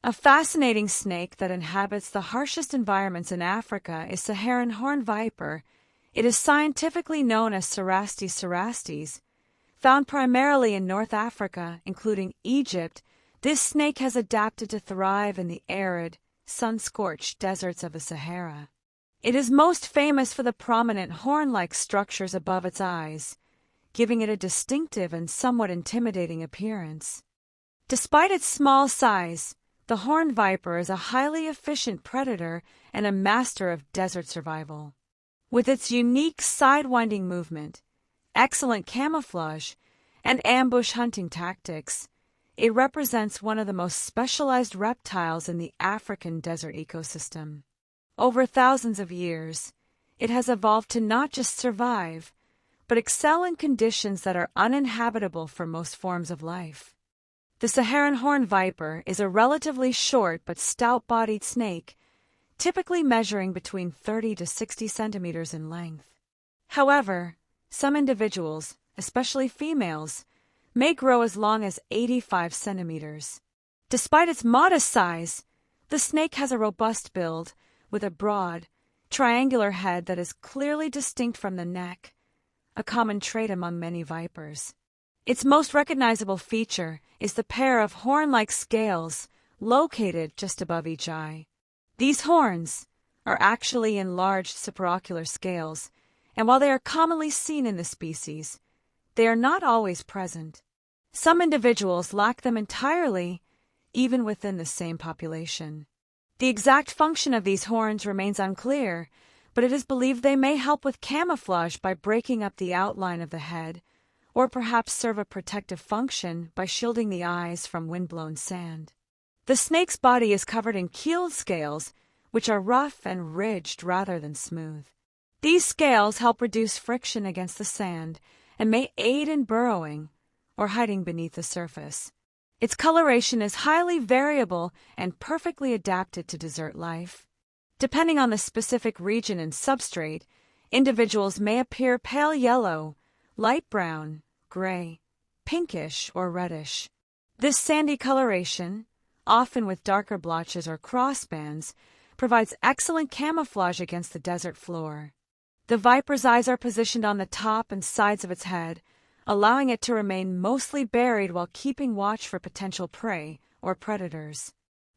A fascinating snake that inhabits the harshest environments in Africa is Saharan horned viper. It is scientifically known as Cerastes. Found primarily in North Africa, including Egypt, this snake has adapted to thrive in the arid, sun-scorched deserts of the Sahara. It is most famous for the prominent horn-like structures above its eyes, giving it a distinctive and somewhat intimidating appearance. Despite its small size, the horned viper is a highly efficient predator and a master of desert survival. With its unique sidewinding movement, excellent camouflage, and ambush hunting tactics, it represents one of the most specialized reptiles in the African desert ecosystem. Over thousands of years, it has evolved to not just survive, but excel in conditions that are uninhabitable for most forms of life. The Saharan horned viper is a relatively short but stout-bodied snake, typically measuring between 30 to 60 centimeters in length. However, some individuals, especially females, may grow as long as 85 centimeters. Despite its modest size, the snake has a robust build with a broad, triangular head that is clearly distinct from the neck, a common trait among many vipers. Its most recognizable feature is the pair of horn-like scales located just above each eye. These horns are actually enlarged supraocular scales, and while they are commonly seen in the species, they are not always present. Some individuals lack them entirely, even within the same population. The exact function of these horns remains unclear, but it is believed they may help with camouflage by breaking up the outline of the head, or perhaps serve a protective function by shielding the eyes from wind-blown sand. The snake's body is covered in keeled scales, which are rough and ridged rather than smooth. These scales help reduce friction against the sand and may aid in burrowing or hiding beneath the surface. Its coloration is highly variable and perfectly adapted to desert life. Depending on the specific region and substrate, individuals may appear pale yellow, light brown, gray, pinkish, or reddish. This sandy coloration, often with darker blotches or crossbands, provides excellent camouflage against the desert floor. The viper's eyes are positioned on the top and sides of its head, allowing it to remain mostly buried while keeping watch for potential prey or predators.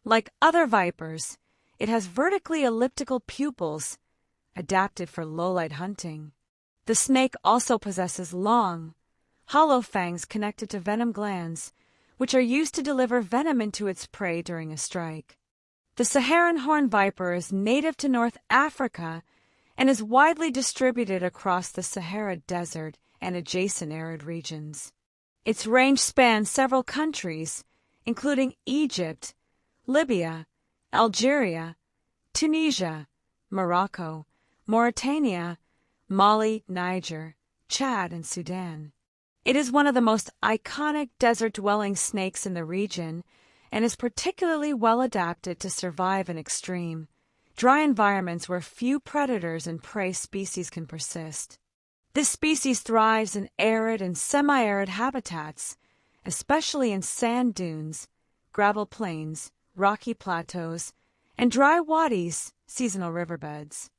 Like other vipers, it has vertically elliptical pupils, adapted for low-light hunting. The snake also possesses long, hollow fangs connected to venom glands, which are used to deliver venom into its prey during a strike. The Saharan horned viper is native to North Africa and is widely distributed across the Sahara Desert and adjacent arid regions. Its range spans several countries, including Egypt, Libya, Algeria, Tunisia, Morocco, Mauritania, Mali, Niger, Chad, and Sudan. It is one of the most iconic desert-dwelling snakes in the region and is particularly well adapted to survive in extreme, dry environments where few predators and prey species can persist. This species thrives in arid and semi-arid habitats, especially in sand dunes, gravel plains, rocky plateaus, and dry wadis, seasonal riverbeds.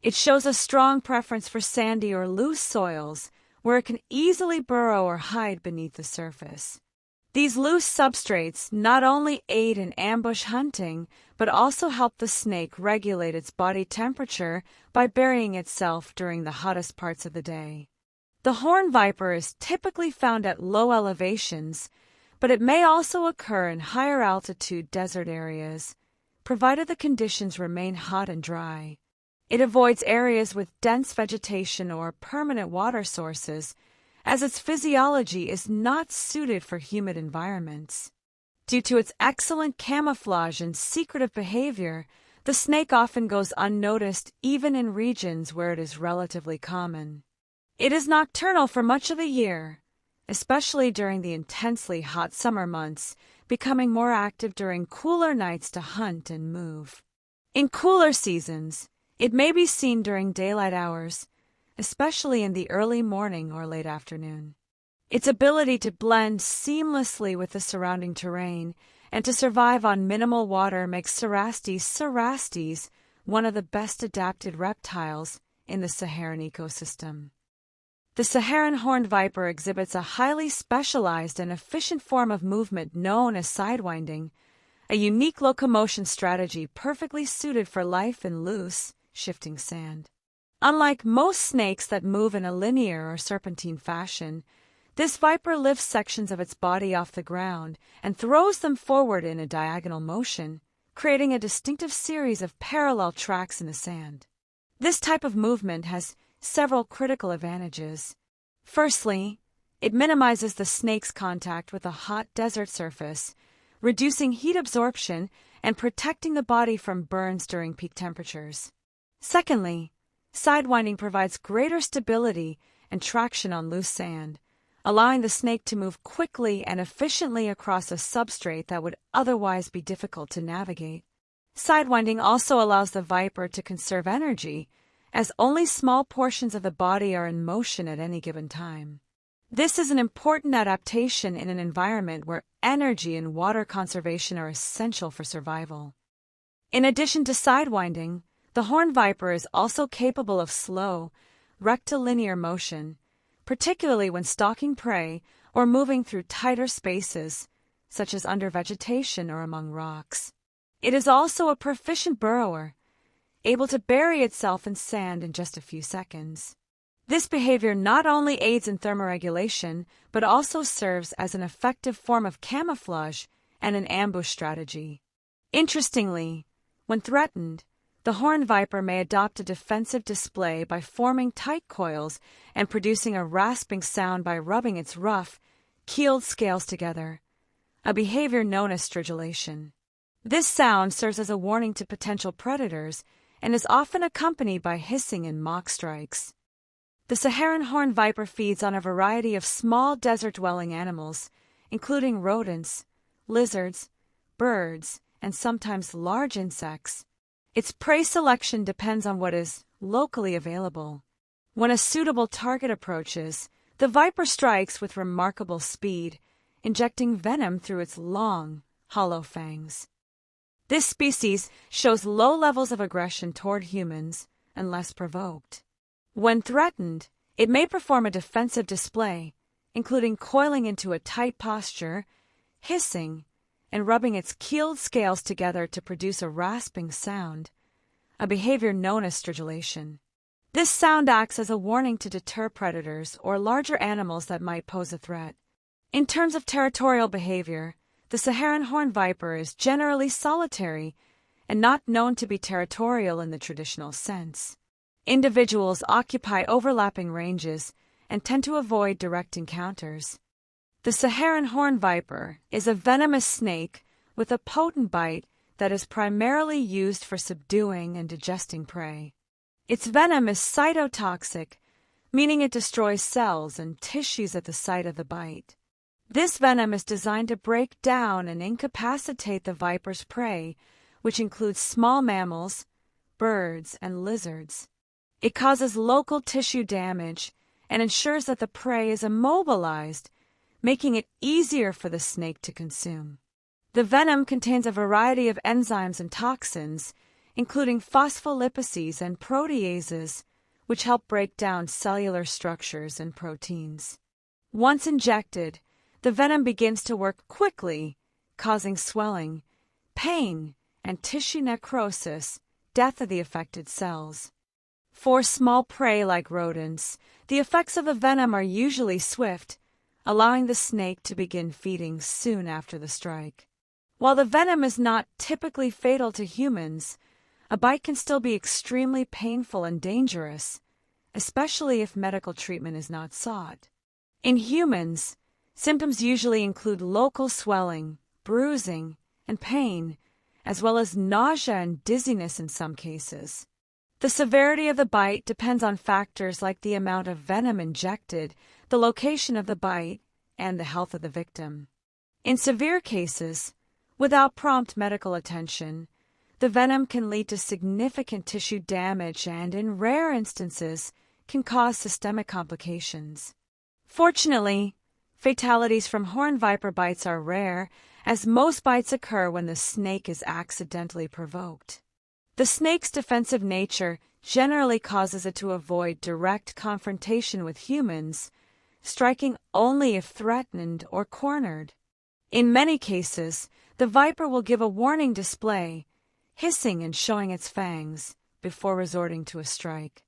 It shows a strong preference for sandy or loose soils where it can easily burrow or hide beneath the surface. These loose substrates not only aid in ambush hunting, but also help the snake regulate its body temperature by burying itself during the hottest parts of the day. The horned viper is typically found at low elevations, but it may also occur in higher altitude desert areas, provided the conditions remain hot and dry. It avoids areas with dense vegetation or permanent water sources, as its physiology is not suited for humid environments. Due to its excellent camouflage and secretive behavior, the snake often goes unnoticed even in regions where it is relatively common. It is nocturnal for much of the year, especially during the intensely hot summer months, becoming more active during cooler nights to hunt and move. In cooler seasons, it may be seen during daylight hours, especially in the early morning or late afternoon. Its ability to blend seamlessly with the surrounding terrain and to survive on minimal water makes Cerastes one of the best adapted reptiles in the Saharan ecosystem. The Saharan horned viper exhibits a highly specialized and efficient form of movement known as sidewinding, a unique locomotion strategy perfectly suited for life in loose, shifting sand. Unlike most snakes that move in a linear or serpentine fashion, this viper lifts sections of its body off the ground and throws them forward in a diagonal motion, creating a distinctive series of parallel tracks in the sand. This type of movement has several critical advantages. Firstly, it minimizes the snake's contact with a hot desert surface, reducing heat absorption and protecting the body from burns during peak temperatures. Secondly, sidewinding provides greater stability and traction on loose sand, allowing the snake to move quickly and efficiently across a substrate that would otherwise be difficult to navigate. Sidewinding also allows the viper to conserve energy, as only small portions of the body are in motion at any given time. This is an important adaptation in an environment where energy and water conservation are essential for survival. In addition to sidewinding, the horned viper is also capable of slow, rectilinear motion, particularly when stalking prey or moving through tighter spaces, such as under vegetation or among rocks. It is also a proficient burrower, able to bury itself in sand in just a few seconds. This behavior not only aids in thermoregulation, but also serves as an effective form of camouflage and an ambush strategy. Interestingly, when threatened, the horned viper may adopt a defensive display by forming tight coils and producing a rasping sound by rubbing its rough, keeled scales together, a behavior known as stridulation. This sound serves as a warning to potential predators and is often accompanied by hissing and mock strikes. The Saharan horned viper feeds on a variety of small desert-dwelling animals, including rodents, lizards, birds, and sometimes large insects. Its prey selection depends on what is locally available. When a suitable target approaches, the viper strikes with remarkable speed, injecting venom through its long, hollow fangs. This species shows low levels of aggression toward humans unless provoked. When threatened, it may perform a defensive display, including coiling into a tight posture, hissing, and rubbing its keeled scales together to produce a rasping sound, a behavior known as stridulation. This sound acts as a warning to deter predators or larger animals that might pose a threat. In terms of territorial behavior, the Saharan horned viper is generally solitary and not known to be territorial in the traditional sense. Individuals occupy overlapping ranges and tend to avoid direct encounters. The Saharan horned viper is a venomous snake with a potent bite that is primarily used for subduing and digesting prey. Its venom is cytotoxic, meaning it destroys cells and tissues at the site of the bite. This venom is designed to break down and incapacitate the viper's prey, which includes small mammals, birds, and lizards. It causes local tissue damage and ensures that the prey is immobilized, making it easier for the snake to consume. The venom contains a variety of enzymes and toxins, including phospholipids and proteases, which help break down cellular structures and proteins. Once injected, the venom begins to work quickly, causing swelling, pain, and tissue necrosis, death of the affected cells. For small prey like rodents, the effects of the venom are usually swift, allowing the snake to begin feeding soon after the strike. While the venom is not typically fatal to humans, a bite can still be extremely painful and dangerous, especially if medical treatment is not sought. In humans, symptoms usually include local swelling, bruising, and pain, as well as nausea and dizziness in some cases. The severity of the bite depends on factors like the amount of venom injected, the location of the bite, and the health of the victim. In severe cases, without prompt medical attention, the venom can lead to significant tissue damage and, in rare instances, can cause systemic complications. Fortunately, fatalities from horned viper bites are rare, as most bites occur when the snake is accidentally provoked. The snake's defensive nature generally causes it to avoid direct confrontation with humans, striking only if threatened or cornered. In many cases, the viper will give a warning display, hissing and showing its fangs, before resorting to a strike.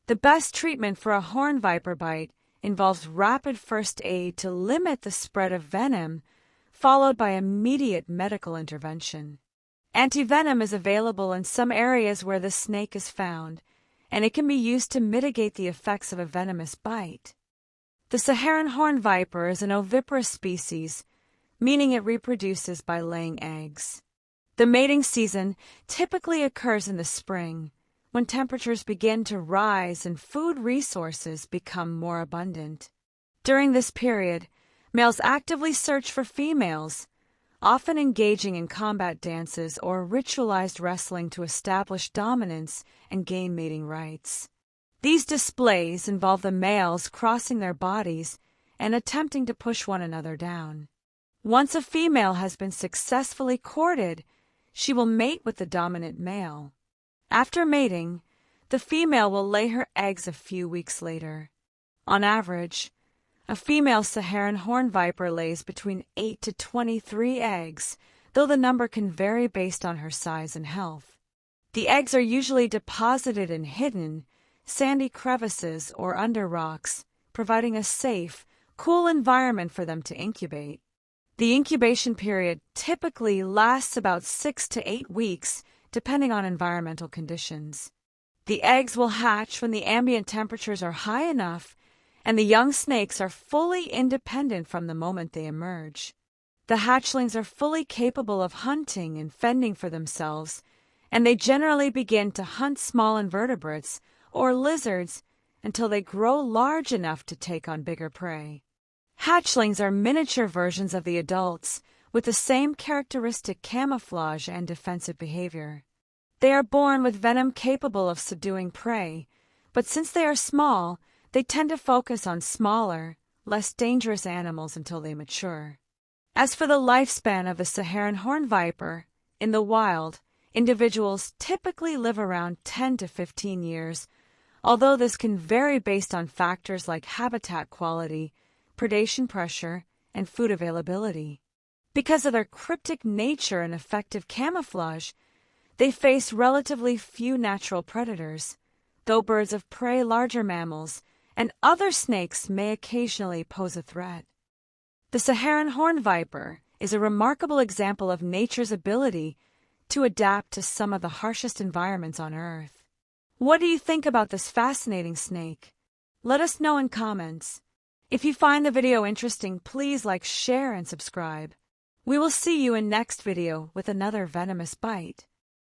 The best treatment for a horned viper bite involves rapid first aid to limit the spread of venom, followed by immediate medical intervention. Antivenom is available in some areas where the snake is found, and it can be used to mitigate the effects of a venomous bite. The Saharan horned viper is an oviparous species, meaning it reproduces by laying eggs. The mating season typically occurs in the spring, when temperatures begin to rise and food resources become more abundant. During this period, males actively search for females, often engaging in combat dances or ritualized wrestling to establish dominance and gain mating rights. These displays involve the males crossing their bodies and attempting to push one another down. Once a female has been successfully courted, she will mate with the dominant male. After mating, the female will lay her eggs a few weeks later. On average, a female Saharan horned viper lays between 8 to 23 eggs, though the number can vary based on her size and health. The eggs are usually deposited in hidden, sandy crevices or under rocks, providing a safe, cool environment for them to incubate. The incubation period typically lasts about 6 to 8 weeks, depending on environmental conditions. The eggs will hatch when the ambient temperatures are high enough and the young snakes are fully independent from the moment they emerge. The hatchlings are fully capable of hunting and fending for themselves, and they generally begin to hunt small invertebrates or lizards until they grow large enough to take on bigger prey. Hatchlings are miniature versions of the adults, with the same characteristic camouflage and defensive behavior. They are born with venom capable of subduing prey, but since they are small, they tend to focus on smaller, less dangerous animals until they mature. As for the lifespan of the Saharan horned viper, in the wild, individuals typically live around 10 to 15 years, although this can vary based on factors like habitat quality, predation pressure, and food availability. Because of their cryptic nature and effective camouflage, they face relatively few natural predators, though birds of prey, larger mammals, and other snakes may occasionally pose a threat. The Saharan horned viper is a remarkable example of nature's ability to adapt to some of the harshest environments on Earth. What do you think about this fascinating snake? Let us know in comments. If you find the video interesting, please like, share, and subscribe. We will see you in next video with another venomous bite.